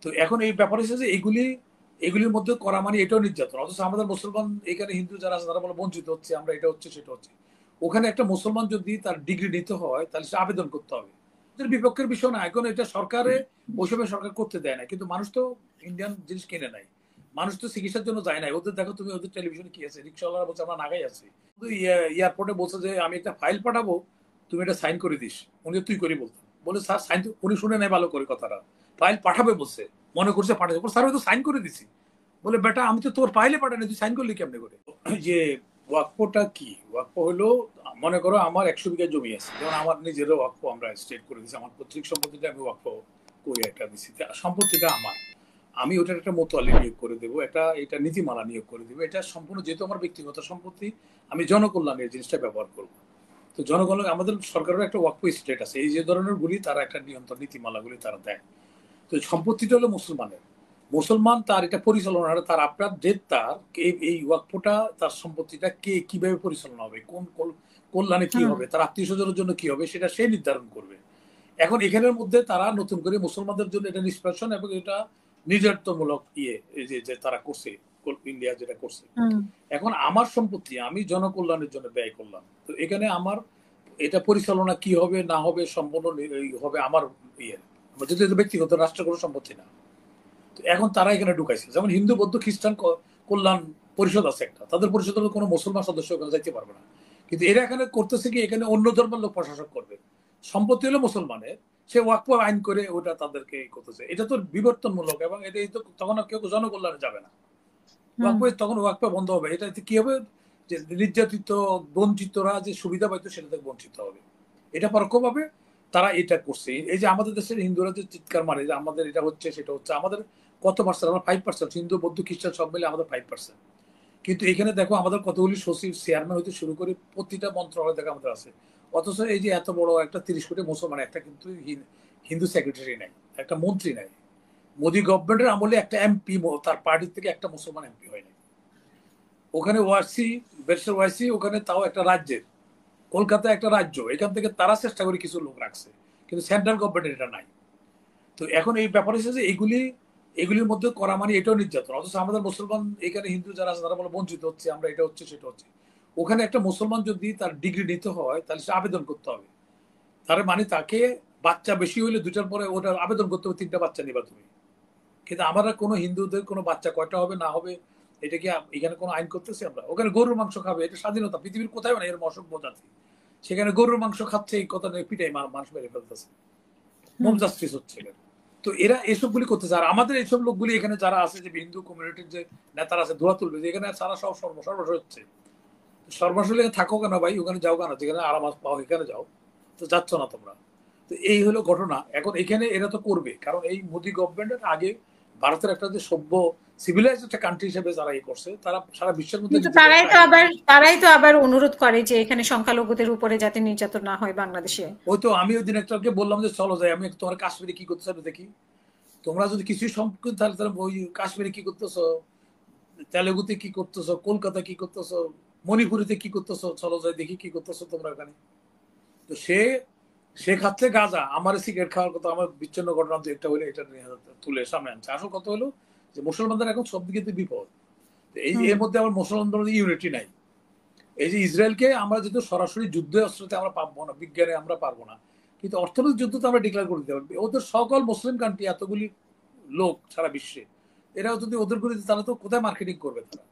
তো এখন এই ব্যাপার হচ্ছে যে এগুলির মধ্যে করা মানে এটাও নির্যাতন। অথচ আমাদের মুসলমান এখানে হিন্দু যারা আছে তারা বলে বঞ্চিত হচ্ছে, আমরা এটা হচ্ছে সেটা হচ্ছে। ওখানে একটা মুসলমান যদি তার ডিগ্রি নিতে হয় তাহলে সে আবেদন করতে হবে। এদের বিপক্ষের বিষয় না, এখন এটা সরকারে ওইসবের সরকার করতে দেয় না, কিন্তু মানুষ তো ইন্ডিয়ান জিনিস কিনে নাই, মানুষ তো চিকিৎসার জন্য যায় নাই। ওদের দেখো তুমি, ওদের টেলিভিশনে কি আছে, রিক্সাওয়ালারা বলছে আমরা নাগাই আছি, এয়ারপোর্টে বলছে যে আমি একটা ফাইল পাঠাবো, তুমি এটা সাইন করে দিস। উনি তুই করি বলতেন, বলে স্যার সাইন, উনি শুনে নাই ভালো করে কথাটা, ফাইল পাঠাবে বলছে, মনে করছে পাঠাবে, স্যার আমি তো সাইন করে দিছি। বলে বেটা আমি তো তোর ফাইলে পাঠানি, তুই সাইন করলি কেমনে করে? যে ওয়াকফটা কি, ওয়াকফ হলো, মনে করো আমার 100 বিঘা জমি আছে, যেমন আমার নিজেরও ওয়াকফ আমরা স্টেট করে দিচ্ছি, আমার পৈতৃক সম্পত্তিটা আমি ওয়াকফ করে একটা দিচ্ছি, সম্পত্তিটা আমার, আমি ওটার একটা মোতোয়ালি নিয়োগ করে দেবো, এটা নীতিমালা নিয়োগ করে দেবো, এটা সম্পূর্ণ যেহেতু আমার ব্যক্তিগত সম্পত্তি, আমি জনকল্যাণের জিনিসটা ব্যবহার করবো। তো জনগণ, আমাদের সরকারের একটা ওয়াকফ স্টেট আছে, এই যে ধরনের গুলি তারা একটা নিয়ন্ত্রণ নীতিমালাগুলি তারা দেয়। তো সম্পত্তিটা হলো মুসলমানের, মুসলমান তার এটা পরিচালনা, তার আপনার ডেট, তার এই ওয়াকফটা, তার সম্পত্তিটা কে কিভাবে পরিচালনা হবে, কোন কল্যাণে কি হবে, তার আত্মীয় স্বজনের জন্য কি হবে, সেটা সে নির্ধারণ করবে। এখন এখানের মধ্যে তারা নতুন করে মুসলমানদের জন্য এটা নিষ্পেষণ এবং এটা নির্যাতনমূলক এই যে তারা করছে, ইন্ডিয়া যেটা করছে। এখন আমার সম্পত্তি আমি জনকল্যাণের জন্য ব্যয় করলাম, তো এখানে আমার এটা পরিচালনা কি হবে না হবে সম্পূর্ণ হবে আমার যেহেতু ব্যক্তিগত রাষ্ট্রের কোনো সম্পত্তি না। তো এখন তারা এখানে ঢুকাইছে, যেমন হিন্দু বৌদ্ধ খ্রিস্টান কল্যাণ পরিষদ আছে একটা, তাদের পরিষদ হলে কোনো মুসলমান সদস্য ওখানে যাইতে পারবে না। কিন্তু এরা এখানে করতেছে কি, এখানে অন্য ধর্মের লোক প্রশাসক করবে, সম্পত্তি হলো মুসলমানের, সে ওয়াকফ আইন করে ওটা তাদেরকে করতেছে। এটা তো বিবর্তনমূলক, এবং এটা তো তখন আর কেউ জনকল্যাণে যাবে না, ওয়াকফ তখন ওয়াকফ বন্ধ হবে। এটা কি হবে, যে নির্যাতিত বঞ্চিতরা যে সুবিধা পাইতো সেটা থেকে বঞ্চিত হবে, এটা পরোক্ষভাবে তারা এটা করছে। এই যে আমাদের দেশের হিন্দুরা যে চিৎকার মারে যে আমাদের এটা হচ্ছে সেটা হচ্ছে, আমাদের কত পার্সেন্ট? আমরা 5%, হিন্দু বৌদ্ধ খ্রিস্টান সব মিলে আমাদের 5%। কিন্তু এখানে দেখো আমাদের কতগুলি সচিব চেয়ারম্যান হইতে শুরু করে প্রতিটা মন্ত্রণালয় দেখো আমাদের আছে, অথচ এই যে এত বড় একটা 30 কোটি মুসলমান, একটা কিন্তু হিন্দু সেক্রেটারি নাই, একটা মন্ত্রী নাই। মোদী গভর্নমেন্টের আমলে একটা এমপি তার পার্টির থেকে একটা মুসলমান এমপি হয়নি। ওখানে ওয়াইসি, ব্যারিস্টার ওয়াইসি ওখানে, তাও একটা রাজ্যের, কলকাতা একটা রাজ্য, এখান থেকে তারা চেষ্টা করে কিছু লোক রাখছে, কিন্তু সেন্ট্রাল গভর্নমেন্টের এটা নাই। তো এখন এই ব্যাপার হচ্ছে যে এগুলির মধ্যে করা মানে এটাও নির্যাতন। অথচ আমাদের মুসলমান এখানে হিন্দু যারা আছে তারা বলে বঞ্চিত হচ্ছে, আমরা এটা হচ্ছে সেটা হচ্ছে। ওখানে একটা মুসলমান যদি তার ডিগ্রি নিতে হয় তাহলে সে আবেদন করতে হবে, তার মানে তাকে বাচ্চা বেশি হইলে 2টার পরে ওটা আবেদন করতে হবে, 3টা বাচ্চা নিবা তুমি। কিন্তু আমরা কোনো হিন্দুদের কোনো বাচ্চা কয়টা হবে না হবে এটা কি এখানে কোনো আইন করতেছি আমরা? ওখানে গরুর মাংস খাবে, এটা স্বাধীনতা, পৃথিবীর কোথায় না এর অসভ্য জাতি, সেখানে গরুর মাংস খাচ্ছে, এই কথা নিয়ে পিটাই মানুষ মেরে ফেলতেছে, মোম জাস্টিস হচ্ছে। তো এরা এসবগুলি করতেছে, আর আমাদের এইসব লোকগুলি এখানে যারা আছে, যে হিন্দু কমিউনিটির যে নেতারা আছে ধোয়া তুলবে যে এখানে সারা সব সর্বনাশ হচ্ছে। সর্বনাশ থাকো কেন ভাই, ওখানে যাও কেন, যেখানে আরাম পাও এখানে যাও, তো যাচ্ছ না তোমরা। তো এই হলো ঘটনা। এখন এখানে এরা তো করবে, কারণ এই মোদী গভর্নমেন্টের আগে ভারতের একটা যে সভ্য সিভিলাইজ একটা কান্ট্রি হিসেবে যারা করছে, তারা সারা বিশ্বের মধ্যে তারাই তো আবার অনুরোধ করে যে এখানে সংখ্যালঘুদের উপরে যাতে নির্যাতন না হয় বাংলাদেশে। ওই তো আমি ওই দিন একটাকে বললাম যে চলো যাই, আমি তোমার কাশ্মীরে কি করতে চাই দেখি, তোমরা যদি কিছুই সম্পর্ক তাহলে ওই কাশ্মীরে কি করতেছো, তেলেগুতে কি করতেছো, কলকাতা কি করতেছো, মণিপুরিতে কি করতেছো, চলো যাই দেখি কি করতেছো তোমরা ওখানে। তো সে খাচ্ছে গাঁজা, আমার সিগারেট খাওয়ার কথা, আমার বিচ্ছিন্ন ঘটনা একটা হলে এটা তুলে সামনে আনছে। আসল কথা হলো যে মুসলমানদের এখন সব দিকে বিপদ, এই এর মধ্যে আমার মুসলমানদের ইউনিটি নাই। এই যে ইসরায়েলকে আমরা যেহেতু সরাসরি যুদ্ধ অস্ত্রতে আমরা পাবো না, বিজ্ঞানে আমরা পারবো না, কিন্তু অর্থনৈতিক যুদ্ধ তো আমরা ডিক্লেয়ার করে দিতে পারবো। ওদের সকল মুসলিম কান্ট্রি, এতগুলি লোক সারা বিশ্বে, এরাও যদি ওদের করে দিতে, তাহলে তো কোথায় মার্কেটিং করবে তারা?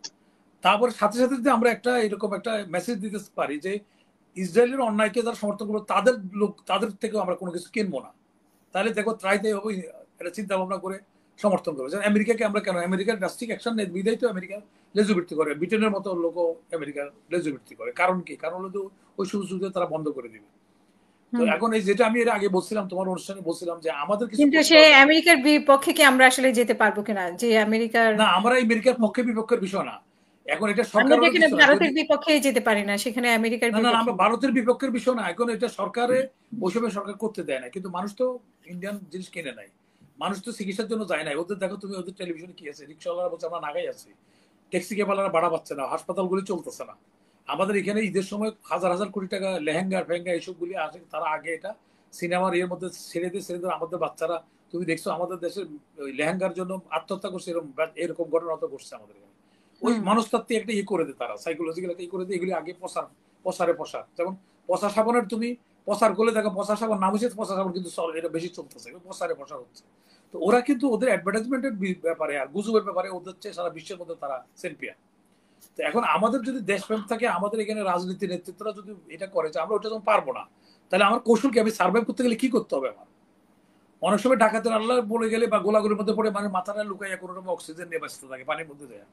তারপরে সাথে সাথে যদি আমরা একটা এরকম একটা মেসেজ দিতে পারি যে ইসরায়েলের অন্যায়কে যারা সমর্থন করবো তাদের লোক, তাদের থেকেও আমরা কোনো কিছু কিনবো না, তাহলে দেখো ত্রাইতে হবে, এটা চিন্তা ভাবনা করে সমর্থন করবে। যেমন আমেরিকাকে আমরা কেন, আমেরিকার ড্রাস্টিক অ্যাকশন নেই বিদায় তো আমেরিকা লেজুবৃত্তি করে, ব্রিটেনের মতো লোক আমেরিকার লেজুবৃত্তি করে। কারণ কি? কারণ হলো ওই সুযোগ তারা বন্ধ করে দিবে। তো এখন এই যেটা আমি এর আগে বলছিলাম, তোমার অনুষ্ঠানে বলছিলাম যে আমাদের কিছু, কিন্তু সে আমেরিকার বিপক্ষে কি আমরা আসলে যেতে পারবো কিনা, যে আমেরিকার, না আমরা আমেরিকার পক্ষে বিপক্ষের বিষয় না, এখন এটা আমরা সরকারের যেখানে কিছু না। ভারতের বিপক্ষে যেতে পারি না, সেখানে আমেরিকার না না বিপক্ষে। আমরা ভারতের বিপক্ষের বিষয় না, এখন এটা সরকারে ওইসবে সরকার করতে দেয় না, কিন্তু মানুষ তো ইন্ডিয়ান জিনিস কিনে নাই, মানুষ তো চিকিৎসার জন্য যায় নাই। ওদের দেখো তুমি, ওদের টেলিভিশনে কি আছে, রিক্সাওয়ালারা বলছে আমরা নাগাই আছি, ট্যাক্সি কেবালারা ভাড়া পাচ্ছে না, হাসপাতালগুলি চলতেছে না। আমাদের এখানে ঈদের সময় হাজার হাজার কোটি টাকা লেহেঙ্গা ফেহেঙ্গা এইসবগুলি আসে, তারা আগে এটা সিনেমার এর মধ্যে ছেড়ে দিয়ে আমাদের বাচ্চারা তুমি দেখছো আমাদের দেশের ওই লেহেঙ্গার জন্য আত্মহত্যা করছে, এরকম এরকম ঘটনা তো ঘটছে আমাদের এখানে। ওই হুম মনস্তাত্ত্বিক একটা ইয়ে করে দেয় তারা, সাইকোলজিক্যাল একটা ইয়ে করে দেয়, এগুলি আগে পসারে পসার, যেমন পচা সাবানের তুমি পসার করলে দেখো পচা সাবান নাম হচ্ছে পচা সাবান, কিন্তু এটা বেশি চলতেছে, পসারে পসার হচ্ছে। তো ওরা কিন্তু ওদের অ্যাডভার্টাইজমেন্টের ব্যাপারে আর গুজবের ব্যাপারে ওদের চেয়ে সারা বিশ্বের মধ্যে তারা চ্যাম্পিয়ন। তো এখন আমাদের যদি দেশপ্রেম থাকে, আমাদের এখানে রাজনীতি নেতৃত্বরা যদি এটা করে যে আমরা ওটা যখন পারবো না, তাহলে আমার কৌশল কি, আমি সার্ভাইভ করতে গেলে কি করতে হবে আমার? অনেক সময় ডাকাতের আল্লাহ বলে গেলে বা গোলাগুলির মধ্যে পড়ে মানে মাথাটা লুকাইয়া কোনো রকম অক্সিজেন নিয়ে বাঁচতে থাকে পানির মধ্যে যায়।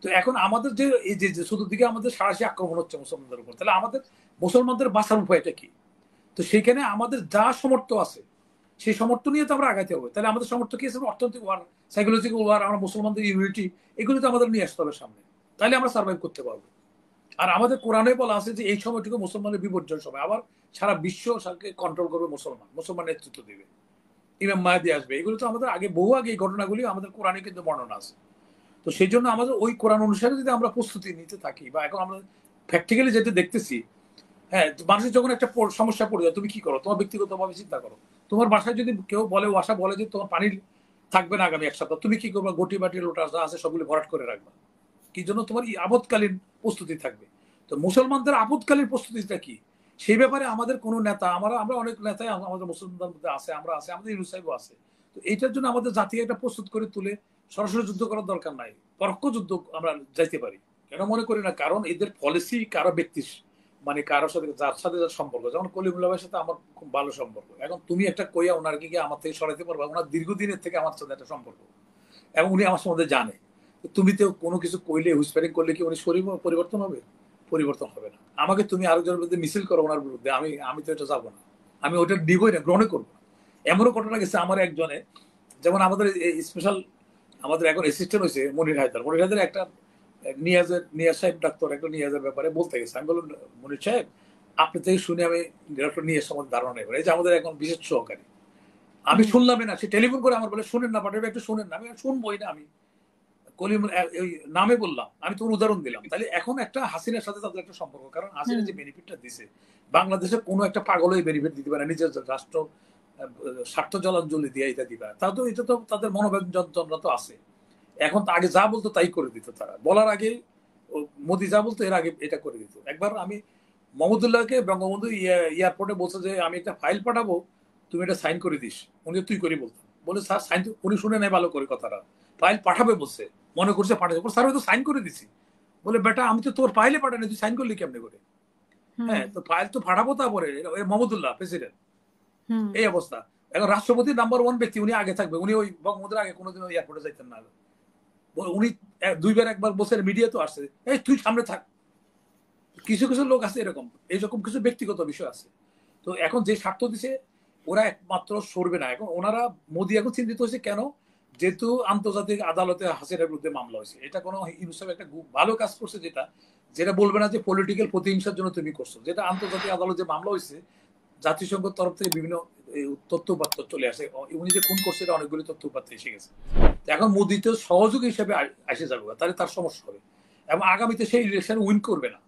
তো এখন আমাদের যে এই যে চতুর্দিকে আমাদের সারাশি আক্রমণ হচ্ছে মুসলমানদের উপর, তাহলে আমাদের মুসলমানদের বাঁচার উপায়টা কি? তো সেইখানে আমাদের যা সমর্থ আছে সেই সমর্থ নিয়ে তো আমরা আগাইতে হবে। তাহলে আমাদের সমর্থ কি আছে? অর্থনৈতিক ওয়ার, সাইকোলজিক্যাল ওয়ার, আমরা মুসলমানদের ইউনিটি, এগুলো তো আমাদের নিয়ে আসতে হবে সামনে, তাহলে আমরা সার্ভাইভ করতে পারবো। আর আমাদের কোরআনে বলা আছে যে এই সময়টুকু মুসলমানের বিপর্যয় সময়, আবার সারা বিশ্ব কন্ট্রোল করবে মুসলমান, মুসলমান নেতৃত্ব দিবে, ইমাম মাহাদি আসবে। এগুলো তো আমাদের আগে বহু আগে এই ঘটনাগুলি আমাদের কোরআনে কিন্তু বর্ণনা আছে। তো সেই জন্য আমাদের ওই কোরআন অনুসারে যদি আমরা প্রস্তুতি নিতে থাকি, বা এখন আমরা প্র্যাকটিক্যালি যেতে দেখতেছি, হ্যাঁ, মানুষের যখন একটা সমস্যা পড়ে যায় তুমি কি করো? তোমার ব্যক্তিগতভাবে চিন্তা করো। তোমার বাসায় যদি কেউ বলে, আশা বলে যে তোমার পানি থাকবে না আগামী 1 সপ্তাহ, তুমি কি করবা? গটি বাটি লোটা যা আছে সবগুলো ভরাট করে রাখবা। কি জন্য? তোমার আপদকালীন প্রস্তুতি থাকবে। তো মুসলমানদের আপদকালীন প্রস্তুতিটা কি, সেই ব্যাপারে আমাদের কোনো নেতা, আমরা অনেক নেতাই আমাদের মুসলমানদের মধ্যে আছে, আমরা আছে, আমাদের ইউনূস সাহেবও আছে। তো এইটার জন্য আমাদের জাতি এটা প্রস্তুত করে তুলে সরাসরি যুদ্ধ করার দরকার নাই, পরোক্ষ যুদ্ধ আমরা যাইতে পারি। কেন মনে করি না? কারণ এদের পলিসি কারো ব্যক্তি মানে কারোর সাথে, যার সাথে যার সম্পর্ক, যেমন কলিমুল্লাহ ভাইয়ের সাথে আমার খুব ভালো সম্পর্ক, এখন তুমি একটা কইয়া ওনার কি আমার থেকে সরাইতে পারবা? ওনার দীর্ঘদিনের থেকে আমার সাথে একটা সম্পর্ক, এবং উনি আমার সম্বন্ধে জানে। তুমি তো কোনো কিছু কইলে, হুইসপারিং করলে কি উনি শরীর পরিবর্তন হবে? পরিবর্তন হবে না। আমাকে তুমি আরেকজনের বিরুদ্ধে মিছিল করো ওনার বিরুদ্ধে, আমি তো এটা যাবো না, আমি ওটা নিবই না, গ্রহণই করবো না। এমনও ঘটনা গেছে আমার একজনে, যেমন আমাদের স্পেশাল আমাদের এখন অ্যাসিস্ট্যান্ট হয়েছে মনির হায়দার একটা নিয়াজ সাহেব ডাক্তার একটা নিয়াজের ব্যাপারে বলতে গেছে। আমি বললাম, মনির সাহেব, আপনি থেকে শুনে আমি ডক্টর নিয়াজ সম্বন্ধে ধারণা নেই। এই যে আমাদের এখন বিশেষ সহকারী, আমি হুম শুনলামই না, সে টেলিফোন করে আমার বলে শুনেন না পাঠাবে, একটু শুনেন না। আমি শুনবোই না, আমি কলিম ওই নামে বললাম, আমি তোর উদাহরণ দিলাম। তাহলে এখন একটা হাসিনার সাথে তাদের একটা সম্পর্ক, কারণ হাসিনা হুম যে বেনিফিটটা দিছে, বাংলাদেশের কোনো একটা পাগল এই বেনিফিট দিতে পারে, নিজের রাষ্ট্র স্বার্থ জলাঞ্জলি দিয়ে এটা দিবে। তা তো এটা তো তাদের মনোব্যঞ্জনটা তো আছে। এখন তো আগে যা বলতো তাই করে দিত তারা, বলার আগে মোদি যা বলতো এর আগে এটা করে দিত। একবার আমি মহমুদুল্লাহকে বঙ্গবন্ধু এয়ারপোর্টে বলছে যে আমি একটা ফাইল পাঠাবো, তুমি এটা সাইন করে দিস। উনি তুই করি বলতেন, বলে স্যার সাইন, উনি শুনে নাই ভালো করে কথাটা, ফাইল পাঠাবে বলছে, মনে করছে পাঠাবে, স্যার আমি তো সাইন করে দিছি। বলে বেটা আমি তো তোর ফাইলে পাঠানি, তুই সাইন করলি কেমনে করে? হুম হ্যাঁ, তো ফাইল তো পাঠাবো, তারপরে মোহাম্মদুল্লাহ প্রেসিডেন্ট, হুম এই অবস্থা। এখন রাষ্ট্রপতি নাম্বার 1 ব্যক্তি, উনি আগে থাকবে, উনি ওই বঙ্গবন্ধুর আগে কোনোদিন ওই এয়ারপোর্টে যাইতেন না। উনি দুইবার একবার বসে মিডিয়া তো আসছে, এই তুই সামনে থাক। কিছু কিছু লোক আছে এরকম, এইরকম কিছু ব্যক্তিগত বিষয় আছে। তো এখন যে স্বার্থ দিছে ওরা একমাত্র সরবে না। এখন ওনারা, মোদি এখন চিন্তিত হয়েছে কেন? যেহেতু আন্তর্জাতিক আদালতে হাসিনার বিরুদ্ধে মামলা হয়েছে, এটা কোনো হিসেবে একটা ভালো কাজ করছে, যেটা যেটা বলবে না যে পলিটিক্যাল প্রতিহিংসার জন্য তুমি করছো, যেটা আন্তর্জাতিক আদালতে মামলা হয়েছে, জাতিসংঘের তরফ থেকে বিভিন্ন তথ্য উপাত্ত চলে আসে, উনি যে খুন করছে এটা অনেকগুলি তথ্য উপাত্ত এসে গেছে। এখন মোদি তো সহযোগী হিসেবে এসে যাবে, তাহলে তার সমস্যা হবে, এবং আগামীতে সেই ইলেকশন উইন করবে না।